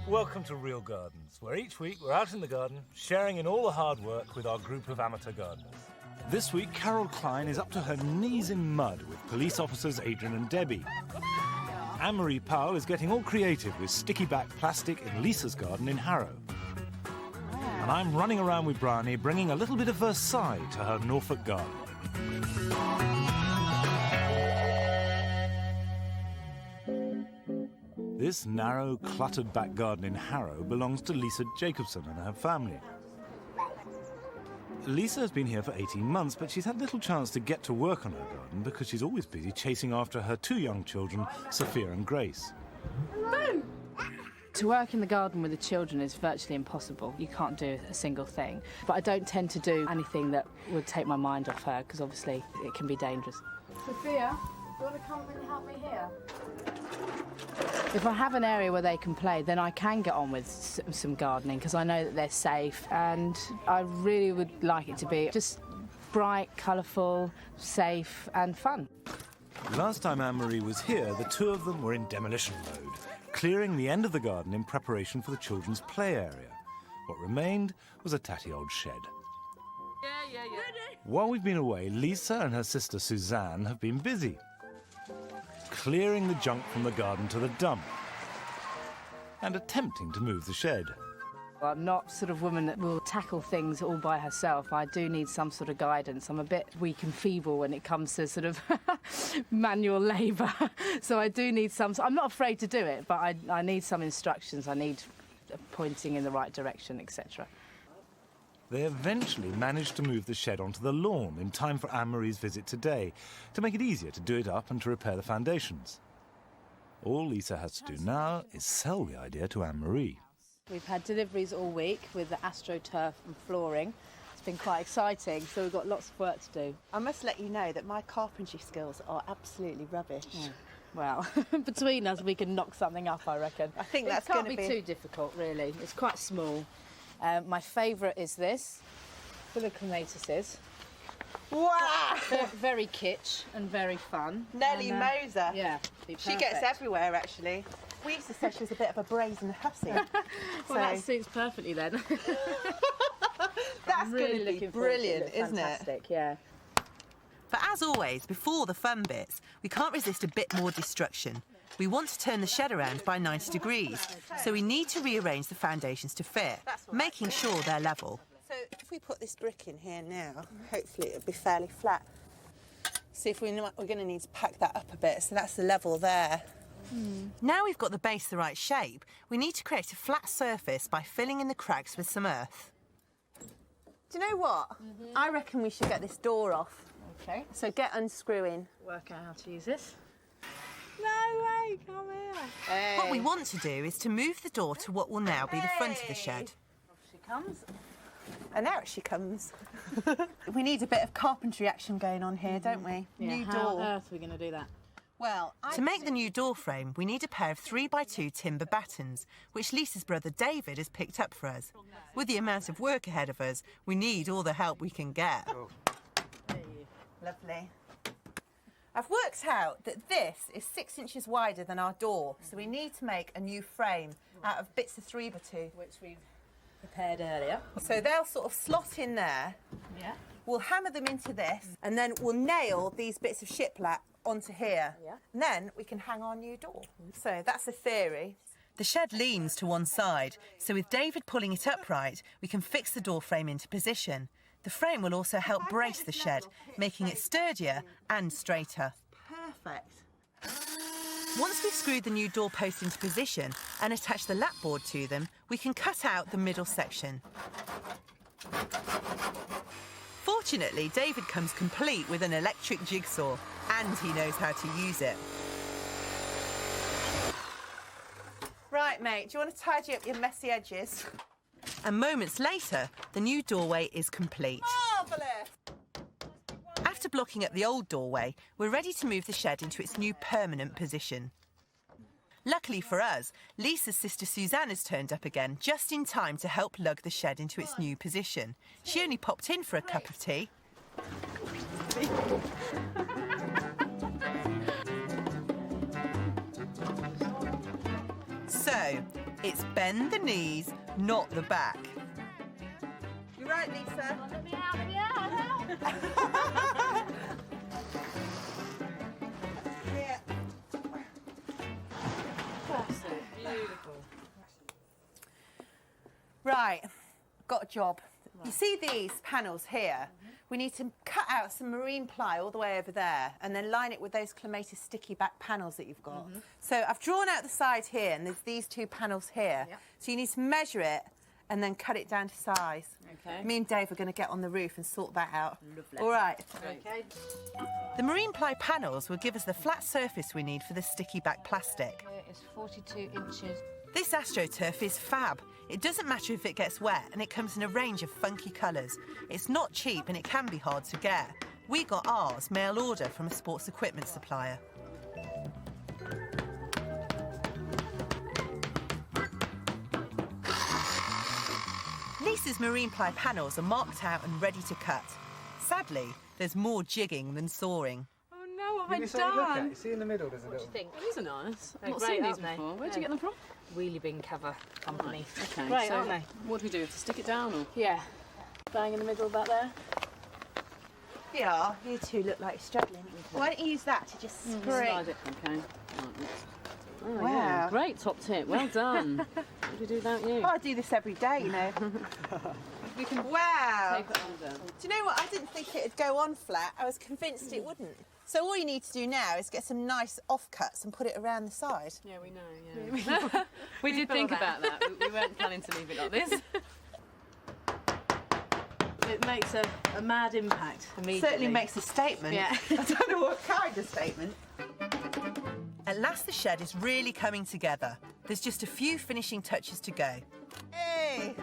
Welcome to Real Gardens, where each week we're out in the garden, sharing in all the hard work with our group of amateur gardeners. This week, Carol Klein is up to her knees in mud with police officers Adrian and Debbie. Ann-Marie Powell is getting all creative with sticky-back plastic in Lisa's garden in Harrow. And I'm running around with Bryony, bringing a little bit of Versailles to her Norfolk garden. This narrow, cluttered back garden in Harrow belongs to Lisa Jacobson and her family. Lisa has been here for 18 months, but she's had little chance to get to work on her garden because she's always busy chasing after her two young children, Sophia and Grace. Hello. To work in the garden with the children is virtually impossible. You can't do a single thing. But I don't tend to do anything that would take my mind off her, because obviously it can be dangerous. Sophia, do you want to come and help me here? If I have an area where they can play, then I can get on with some gardening, because I know that they're safe, and I really would like it to be just bright, colourful, safe and fun. Last time Ann-Marie was here, the two of them were in demolition mode, clearing the end of the garden in preparation for the children's play area. What remained was a tatty old shed. Yeah. While we've been away, Lisa and her sister Suzanne have been busy, clearing the junk from the garden to the dump and attempting to move the shed. Well, I'm not sort of woman that will tackle things all by herself. I do need some sort of guidance. I'm a bit weak and feeble when it comes to sort of manual labour. So I do need some... I'm not afraid to do it, but I need some instructions. I need pointing in the right direction, etc. They eventually managed to move the shed onto the lawn in time for Ann-Marie's visit today, to make it easier to do it up and to repair the foundations. All Lisa has to do now is sell the idea to Ann-Marie. We've had deliveries all week with the AstroTurf and flooring. It's been quite exciting, so we've got lots of work to do. I must let you know that my carpentry skills are absolutely rubbish. Oh, well, between us we can knock something up, I reckon. I think that's going to be... It can't be too difficult, really. It's quite small. My favourite is this, full of clematises. Wow! Very kitsch and very fun. Nellie Moser. Yeah, she gets everywhere, actually. We used to say she was a bit of a brazen hussy. Well, that suits perfectly then. That's really going to be brilliant, isn't it? Fantastic, yeah. But as always, before the fun bits, we can't resist a bit more destruction. We want to turn the shed around by 90 degrees, so we need to rearrange the foundations to fit, making sure they're level. So if we put this brick in here now, hopefully it'll be fairly flat. See if we're going to need to pack that up a bit, so that's the level there. Now we've got the base the right shape, we need to create a flat surface by filling in the cracks with some earth. Do you know what? I reckon we should get this door off. OK. So get unscrewing. Work out how to use this. No way, come here. Hey. What we want to do is to move the door to what will now be the front of the shed. Off she comes. And out she comes. We need a bit of carpentry action going on here, don't we? Yeah, New how door. on earth are we going to do that? Well, To make the new door frame, we need a pair of 3x2 timber battens, which Lisa's brother David has picked up for us. With the amount of work ahead of us, we need all the help we can get. Lovely. I've worked out that this is 6 inches wider than our door, so we need to make a new frame out of bits of 3x2. Which we've prepared earlier. So they'll sort of slot in there. Yeah. We'll hammer them into this, and then we'll nail these bits of shiplap onto here. Yeah. And then we can hang our new door. So that's the theory. The shed leans to one side, so with David pulling it upright, we can fix the door frame into position. The frame will also help brace the shed, making it sturdier and straighter. Perfect. Once we've screwed the new door posts into position and attached the lapboard to them, we can cut out the middle section. Fortunately, David comes complete with an electric jigsaw, and he knows how to use it. Right, mate, do you want to tidy up your messy edges? And moments later, the new doorway is complete. Marvellous! After blocking up the old doorway, we're ready to move the shed into its new permanent position. Luckily for us, Lisa's sister Suzanne has turned up again just in time to help lug the shed into its new position. She only popped in for a cup of tea. So, It's bend the knees, not the back. You're right, Lisa. Let me out, help! Yeah. That's it, beautiful. Right, got a job. You see these panels here? We need to cut out some marine ply all the way over there and then line it with those clematis sticky back panels that you've got. So I've drawn out the side here and there's these two panels here. Yep. So you need to measure it and then cut it down to size. Okay. Me and Dave are going to get on the roof and sort that out. Lovely. All right. Okay. The marine ply panels will give us the flat surface we need for the sticky back plastic. It's 42 inches. This astroturf is fab. It doesn't matter if it gets wet, and it comes in a range of funky colours. It's not cheap and it can be hard to get. We got ours mail order from a sports equipment supplier. Lisa's marine ply panels are marked out and ready to cut. Sadly, there's more jigging than sawing. Oh no, what have I Look at done? it. See in the middle, there's a little. Think. These are nice. I've They're not great, seen these aren't they? before. Where'd you get them from? Wheelie bin cover company. Okay. Great, so aren't they? what do we do? To stick it down or? Yeah. Bang in the middle back there. Yeah, you two look like you're struggling. Why don't you use that to just scrape? Slide it. Okay. Right, oh, Wow. yeah. Great top tip. Well done. What do we do without you? Oh, I do this every day, you know. We can Wow. tape it under. Do you know what? I didn't think it'd go on flat. I was convinced it wouldn't. So all you need to do now is get some nice offcuts and put it around the side. Yeah, we know. Yeah. we did think about that. We weren't planning to leave it like this. It makes a mad impact immediately. Certainly makes a statement. Yeah. I don't know what kind of statement. At last, the shed is really coming together. There's just a few finishing touches to go. Hey,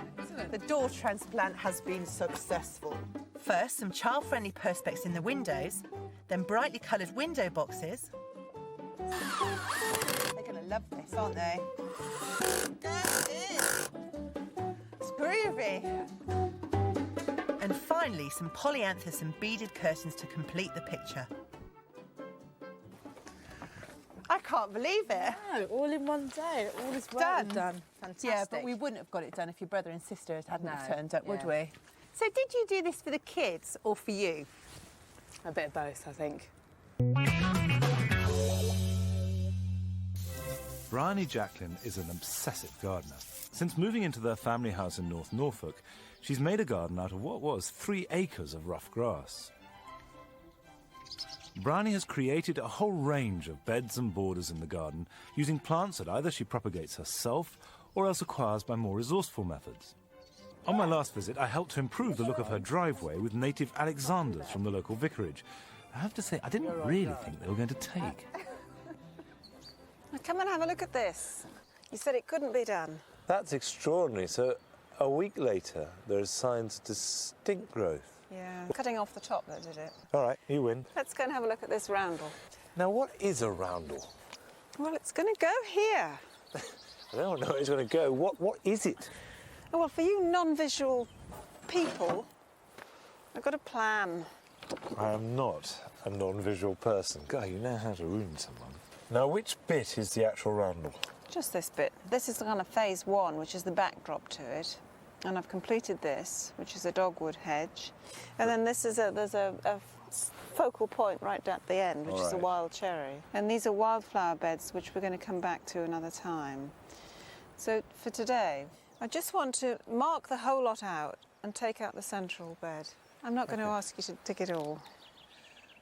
the door transplant has been successful. First, some child-friendly perspex in the windows, then brightly coloured window boxes, They're going to love this, aren't they? That's it. It's groovy. and finally some polyanthus and beaded curtains to complete the picture. I can't believe it. No, all in one day. All this work Done. done. Fantastic. Yeah, but we wouldn't have got it done if your brother and sister hadn't have No, turned up, would yeah. we? So did you do this for the kids or for you? A bit of both, I think. Bryony Jacqueline is an obsessive gardener. Since moving into their family house in North Norfolk, she's made a garden out of what was 3 acres of rough grass. Bryony has created a whole range of beds and borders in the garden using plants that either she propagates herself or else acquires by more resourceful methods. On my last visit, I helped to improve the look of her driveway with native Alexanders from the local vicarage. I have to say, I didn't really think they were going to take. Now come and have a look at this. You said it couldn't be done. That's extraordinary. So a week later, there's signs of distinct growth. Yeah. Cutting off the top that did it. All right, you win. Let's go and have a look at this roundel. Now, what is a roundel? Well, it's going to go here. I don't know where it's going to go. What is it? Oh, well, for you non-visual people, I've got a plan. I am not a non-visual person. God, you know how to ruin someone. Now, which bit is the actual roundel? Just this bit. This is kind of phase 1, which is the backdrop to it. And I've completed this, which is a dogwood hedge. And then this is there's a focal point right at the end, which is a wild cherry. And these are wildflower beds, which we're going to come back to another time. So for today, I just want to mark the whole lot out and take out the central bed. I'm not going to ask you to dig it all.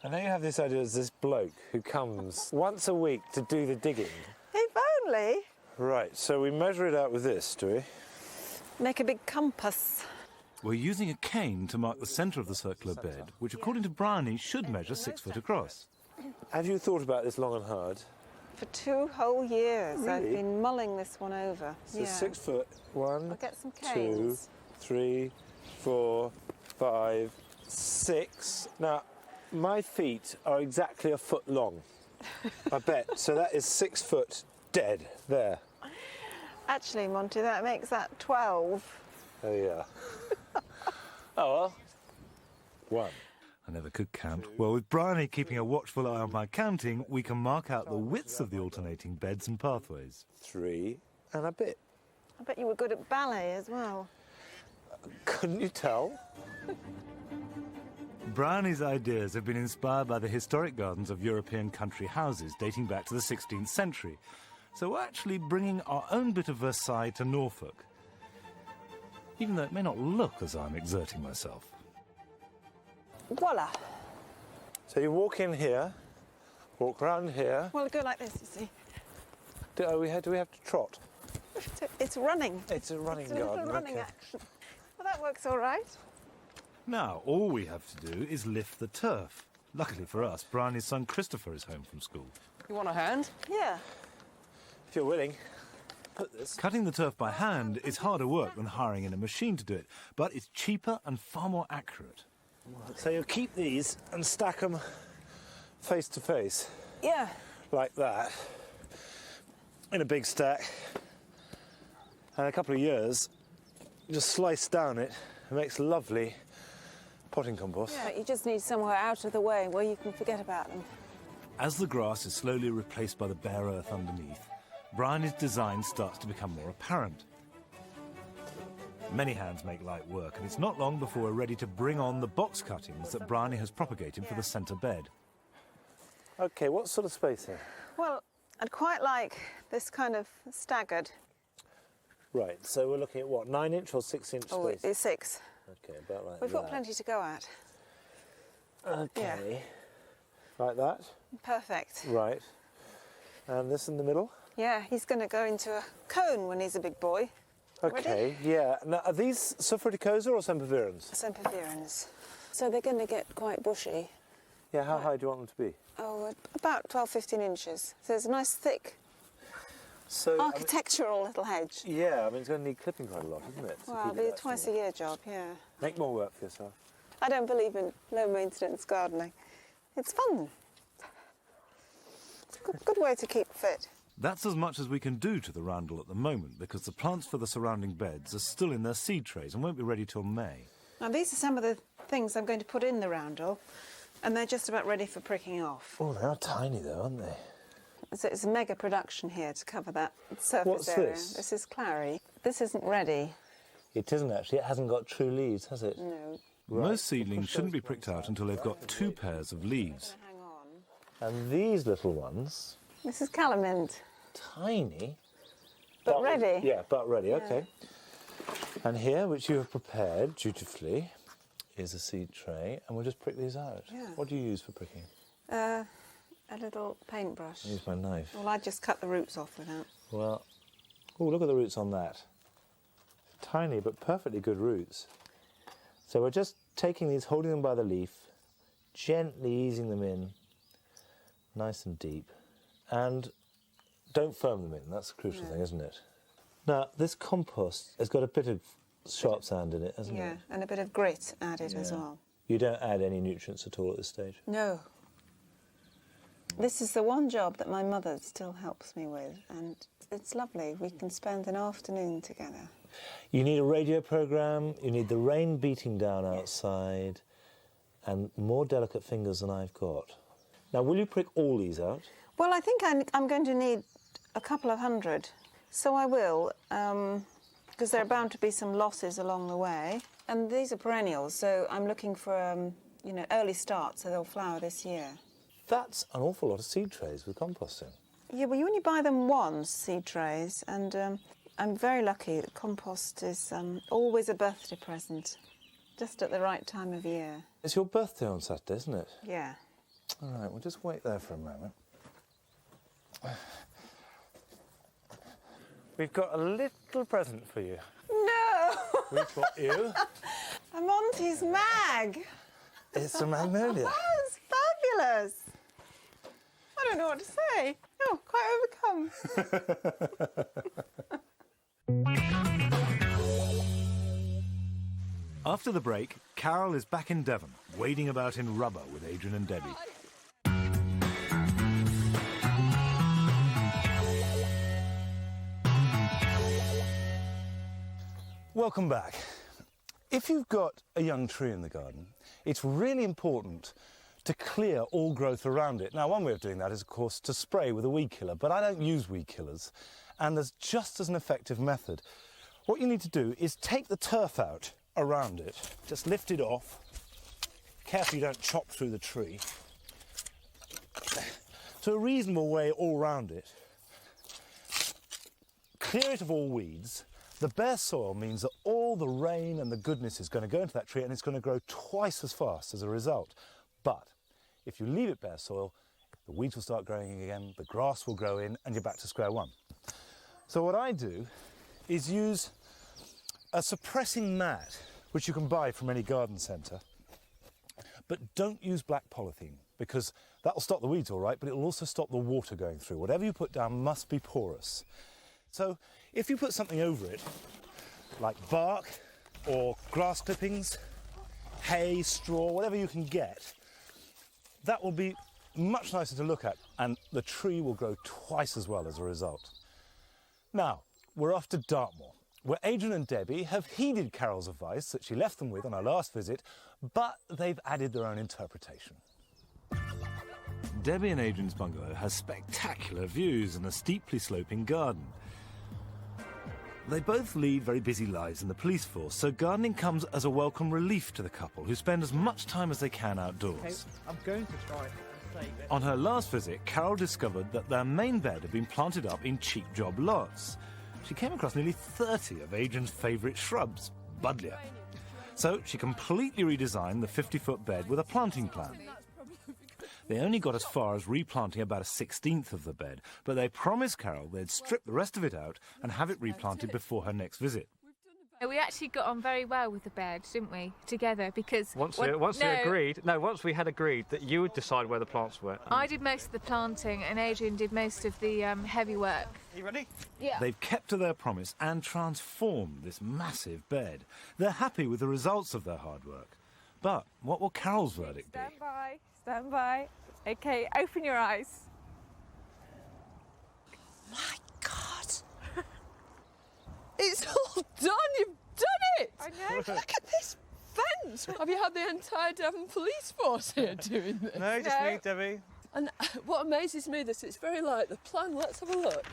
I know you have this idea as this bloke who comes once a week to do the digging. If only. Right, so we measure it out with this, do we? Make a big compass. We're using a cane to mark the centre of the circular bed, which, according to Bryony, should measure 6 foot across. Have you thought about this long and hard? For 2 whole years, Really? I've been mulling this one over. So 6 foot. 1, I'll get some 2, canes. 3, 4, 5, 6. Now, my feet are exactly a foot long. I bet. So that is 6 foot dead there. Actually, Monty, that makes that 12. Oh, yeah. Oh, well. 1. I never could count. Well, with Bryony keeping a watchful eye on my counting, we can mark out the widths of the alternating beds and pathways. 3 and a bit. bet you were good at ballet as well. Couldn't you tell? Brownie's ideas have been inspired by the historic gardens of European country houses dating back to the 16th century. So we're actually bringing our own bit of Versailles to Norfolk. Even though it may not look as I'm exerting myself. Voila. So you walk in here, walk round here. Well, go like this, you see. Do we have to trot? It's running. It's a running It's a garden. little running okay. action. Well, that works all right. Now, all we have to do is lift the turf. Luckily for us, Brownie's son Christopher is home from school. You want a hand? Yeah. If you're willing, put this. Cutting the turf by hand is harder work than hiring in a machine to do it, but it's cheaper and far more accurate. So you'll keep these and stack them face to face, Yeah. like that, in a big stack. And in a couple of years, you just slice down it. It makes lovely potting compost. Yeah, you just need somewhere out of the way where you can forget about them. As the grass is slowly replaced by the bare earth underneath, Brownie's design starts to become more apparent. Many hands make light work, and it's not long before we're ready to bring on the box cuttings that Brownie has propagated for the centre bed. Okay, what sort of spacing? Well, I'd quite like this kind of staggered. Right, so we're looking at what, 9-inch or 6-inch Oh, spacing? it's 6. Okay, about like We've that. got plenty to go at. Okay. Like that? Perfect. Right. And this in the middle? Yeah, he's going to go into a cone when he's a big boy. Okay, yeah. Now, are these sempervirens or sempervirens? Sempervirens. So they're going to get quite bushy. Yeah, how high do you want them to be? Oh, about 12, 15 inches. So it's a nice, thick, So, architectural little hedge. yeah, I mean, it's going to need clipping quite a lot, isn't it? to Well, keep it'll be it a that twice a strong? year job, yeah. Make more work for yourself. I don't believe in low-maintenance gardening. It's fun. It's a good way to keep fit. That's as much as we can do to the roundel at the moment, because the plants for the surrounding beds are still in their seed trays and won't be ready till May. Now, these are some of the things I'm going to put in the roundel, and they're just about ready for pricking off. Oh, they are tiny though, aren't they? So it's a mega production here to cover that surface What's area. this? This is clary. This isn't ready. It isn't actually. It hasn't got true leaves, has it? No. Most seedlings shouldn't be pricked out until they've got 2 pairs of leaves. Hang on. And these little ones, This is calamint. tiny. But ready. Yeah, but ready, okay. And here, which you have prepared dutifully, is a seed tray, and we'll just prick these out. Yeah. What do you use for pricking? A little paintbrush. I use my knife. Well, I just cut the roots off with that. Well, oh, look at the roots on that. Tiny, but perfectly good roots. So we're just taking these, holding them by the leaf, gently easing them in, nice and deep, and don't firm them in. That's the crucial thing, isn't it? Now, this compost has got a bit of sharp sand in it, hasn't Yeah, it? and a bit of grit added as Yeah. well. You don't add any nutrients at all at this stage? No. This is the one job that my mother still helps me with, and it's lovely. We can spend an afternoon together. You need a radio programme, you need the rain beating down outside, and more delicate fingers than I've got. Now, will you prick all these out? Well, I think I'm going to need a couple of hundred, so I will, because there are bound to be some losses along the way. And these are perennials, so I'm looking for, early start, so they'll flower this year. That's an awful lot of seed trays with composting. Yeah, well, you only buy them once, seed trays, and I'm very lucky that compost is always a birthday present, just at the right time of year. It's your birthday on Saturday, isn't it? Yeah. All right, we'll just wait there for a moment. We've got a little present for you. No! We've got you. A Monty's mag! It's a magnolia. Oh, it's fabulous! I don't know what to say. Oh, quite overcome. After the break, Carol is back in Devon, wading about in rubber with Adrian and Debbie. Welcome back. If you've got a young tree in the garden, it's really important to clear all growth around it. Now, one way of doing that is, of course, to spray with a weed killer, but I don't use weed killers, and there's just as an effective method, what you need to do is take the turf out around it. Just lift it off. Careful you don't chop through the tree. To a reasonable way all round it. Clear it of all weeds. The bare soil means that all the rain and the goodness is going to go into that tree and it's going to grow twice as fast as a result. But if you leave it bare soil, the weeds will start growing again, the grass will grow in, and you're back to square one. So what I do is use a suppressing mat, which you can buy from any garden centre, but don't use black polythene, because that will stop the weeds all right, but it will also stop the water going through. Whatever you put down must be porous. So if you put something over it, like bark or grass clippings, hay, straw, whatever you can get, that will be much nicer to look at, and the tree will grow twice as well as a result. Now, we're off to Dartmoor, where Adrian and Debbie have heeded Carol's advice that she left them with on our last visit, but they've added their own interpretation. Debbie and Adrian's bungalow has spectacular views and a steeply sloping garden. They both lead very busy lives in the police force, so gardening comes as a welcome relief to the couple, who spend as much time as they can outdoors. Okay, I'm going to try and save it. On her last visit, Carol discovered that their main bed had been planted up in cheap job lots. She came across nearly 30 of Adrian's favourite shrubs, buddleia. So she completely redesigned the 50-foot bed with a planting plan. They only got as far as replanting about a 16th of the bed, but they promised Carol they'd strip the rest of it out and have it replanted before her next visit. We actually got on very well with the bed, didn't we, together, because... Once we had agreed that you would decide where the plants were. I did most of the planting and Adrian did most of the heavy work. Are you ready? Yeah. They've kept to their promise and transformed this massive bed. They're happy with the results of their hard work. But what will Carol's verdict be? Stand by. Okay, open your eyes. My God! It's all done! You've done it! I know. Look at this fence! Have you had the entire Devon police force here doing this? No, just me, Debbie. And what amazes me is it's very like the plan. Let's have a look.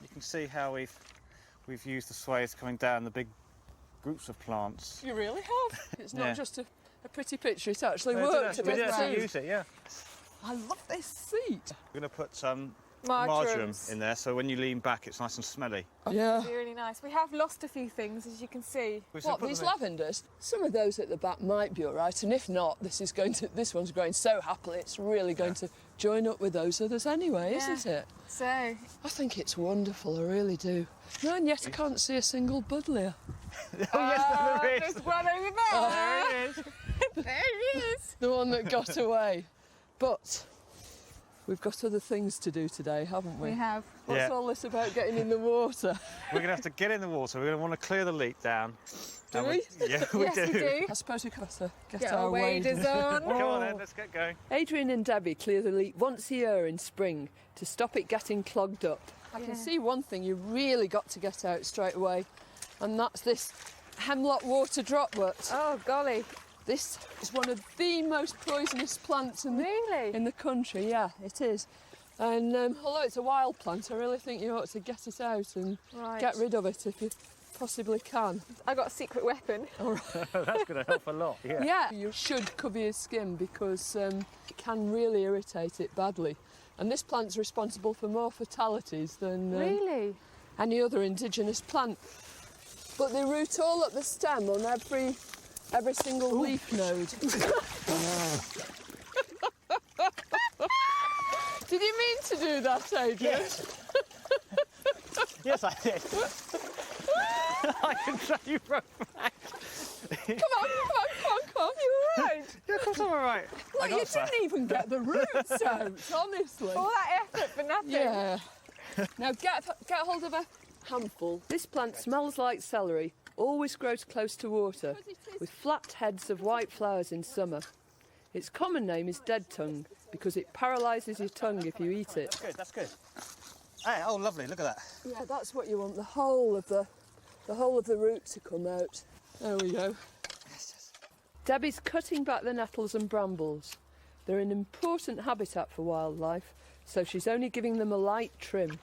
You can see how we've used the sways coming down the big groups of plants. You really have. It's not Yeah. just a pretty picture. It's actually No, worked a we bit did actually too. use it, yeah. I love this seat. We're going to put some marjoram Marjorams. in there, so when you lean back, it's nice and smelly. Yeah. Really nice. We have lost a few things, as you can see. What, these lavenders? Some of those at the back might be all right, and if not, this one's growing so happily, it's really going to join up with those others anyway, isn't it? So, I think it's wonderful, I really do. No, and yet I can't see a single buddleia. there is. there's one over there. There it is. There it is. The one that got away. But we've got other things to do today, haven't we? We have. What's Yeah. all this about getting in the water? We're going to have to get in the water. We're going to want to clear the leak down. Do And we? Yeah, we Yes, do. we do. I suppose we've got to get Get our our waders on. Come on then, let's get going. Adrian and Debbie clear the leak once a year in spring to stop it getting clogged up. I can see one thing you really got to get out straight away, and that's this Hemlock water-dropwort. Oh, golly. This is one of the most poisonous plants in Really? the country. Yeah, it is. And although it's a wild plant, I really think you ought to get it out and get rid of it if you possibly can. I got a secret weapon. That's going to help a lot, yeah. Yeah, you should cover your skin because it can really irritate it badly. And this plant's responsible for more fatalities than Really? any other indigenous plant. But they root all at the stem on every single leaf node. Did you mean to do that, Adrian? Yes. Yes, I did. I can show you right back. Come on. You all right? Yeah, of course I'm all right. Look, you didn't even get the roots out, honestly. All that effort for nothing. Yeah. Now get hold of a handful. This plant smells like celery, always grows close to water, with flat heads of white flowers in summer. Its common name is dead tongue because it paralyses your tongue if you eat it. That's good. Hey, oh, lovely, look at that. Yeah, that's what you want, the whole of the root to come out. There we go. Debbie's cutting back the nettles and brambles. They're an important habitat for wildlife, so she's only giving them a light trim.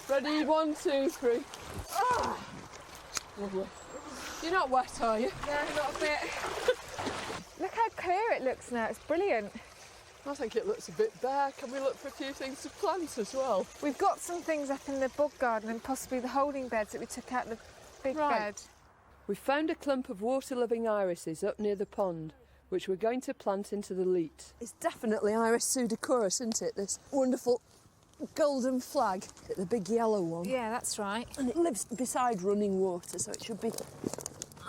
Ready? 1, 2, 3. Ah! Lovely. You're not wet, are you? No, not a bit. Look how clear it looks now. It's brilliant. I think it looks a bit bare. Can we look for a few things to plant as well? We've got some things up in the bog garden and possibly the holding beds that we took out the big bed. We found a clump of water-loving irises up near the pond, which we're going to plant into the leat. It's definitely Iris pseudacorus, isn't it? This wonderful golden flag, the big yellow one. Yeah, that's right. And it lives beside running water, so it should be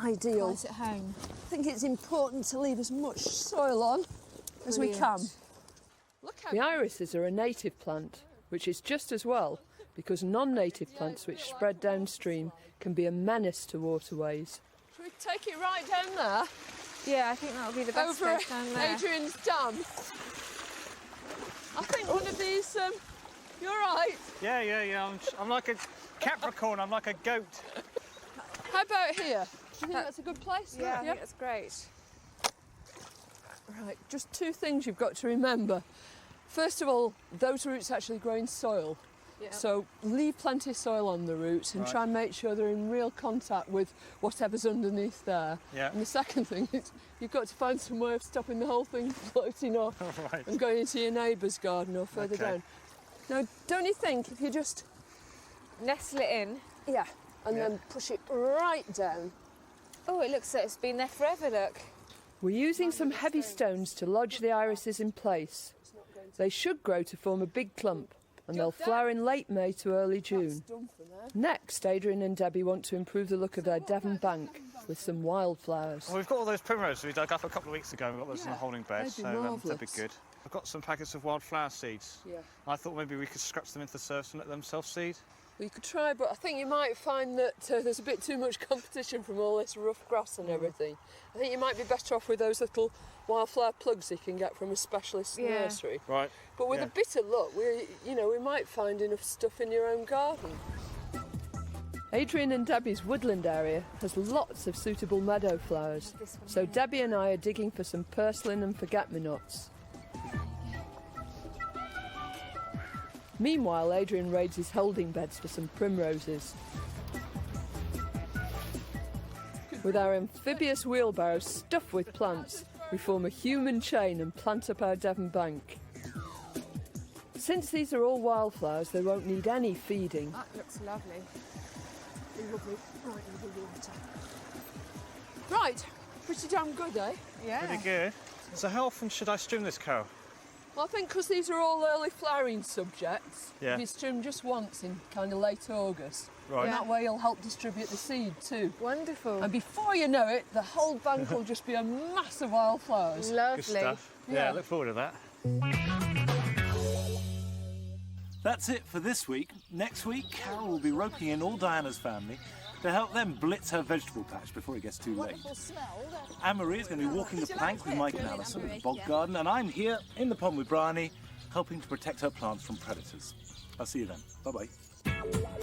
ideal. Right at home. I think it's important to leave as much soil on as we can. The irises are a native plant, which is just as well, because non-native plants which spread downstream can be a menace to waterways. Should we take it right down there? Yeah, I think that'll be the best Over place down there. Adrian's dam. I think one of these, you're right. Yeah. I'm like a Capricorn, I'm like a goat. How about here? Do you think that's a good place? Yeah, I think that's great. Right, just 2 things you've got to remember. First of all, those roots actually grow in soil. Yeah. So leave plenty of soil on the roots and try and make sure they're in real contact with whatever's underneath there. Yeah. And the second thing is you've got to find some way of stopping the whole thing floating off and going into your neighbour's garden or further down. Now, don't you think if you just nestle it in? Yeah, and then push it right down. Oh, it looks like it's been there forever, look. We're using some heavy stones to lodge the irises in place. They should grow to form a big clump, and they'll flower in late May to early June. Next, Adrian and Debbie want to improve the look of their Devon bank with some wildflowers. Well, we've got all those primroses we dug up a couple of weeks ago. We've got those in the holding bed, so they'll be good. I've got some packets of wildflower seeds. Yeah. I thought maybe we could scratch them into the surface and let them self-seed. Well, you could try, but I think you might find that there's a bit too much competition from all this rough grass and everything. I think you might be better off with those little wildflower plugs you can get from a specialist nursery. Right. But with a bit of luck, we might find enough stuff in your own garden. Adrian and Debbie's woodland area has lots of suitable meadow flowers, so Debbie and I are digging for some purslane and forget-me-nots. Meanwhile, Adrian raids his holding beds for some primroses. With our amphibious wheelbarrow stuffed with plants, we form a human chain and plant up our Devon bank. Since these are all wildflowers, they won't need any feeding. That looks lovely. Lovely, right in the water. Right, pretty damn good, eh? Yeah. Pretty good. So how often should I stream this, Carol? Well, I think because these are all early flowering subjects, you stream just once in kind of late August. Right. And that way you'll help distribute the seed too. Wonderful. And before you know it, the whole bank will just be a mass of wildflowers. Lovely. Good stuff. Yeah, I look forward to that. That's it for this week. Next week, Carol will be roping in all Diana's family to help them blitz her vegetable patch before it gets too late. Anne-Marie is going to be walking the plank with Mike and Alison in the bog garden, and I'm here in the pond with Bryony, helping to protect her plants from predators. I'll see you then. Bye-bye.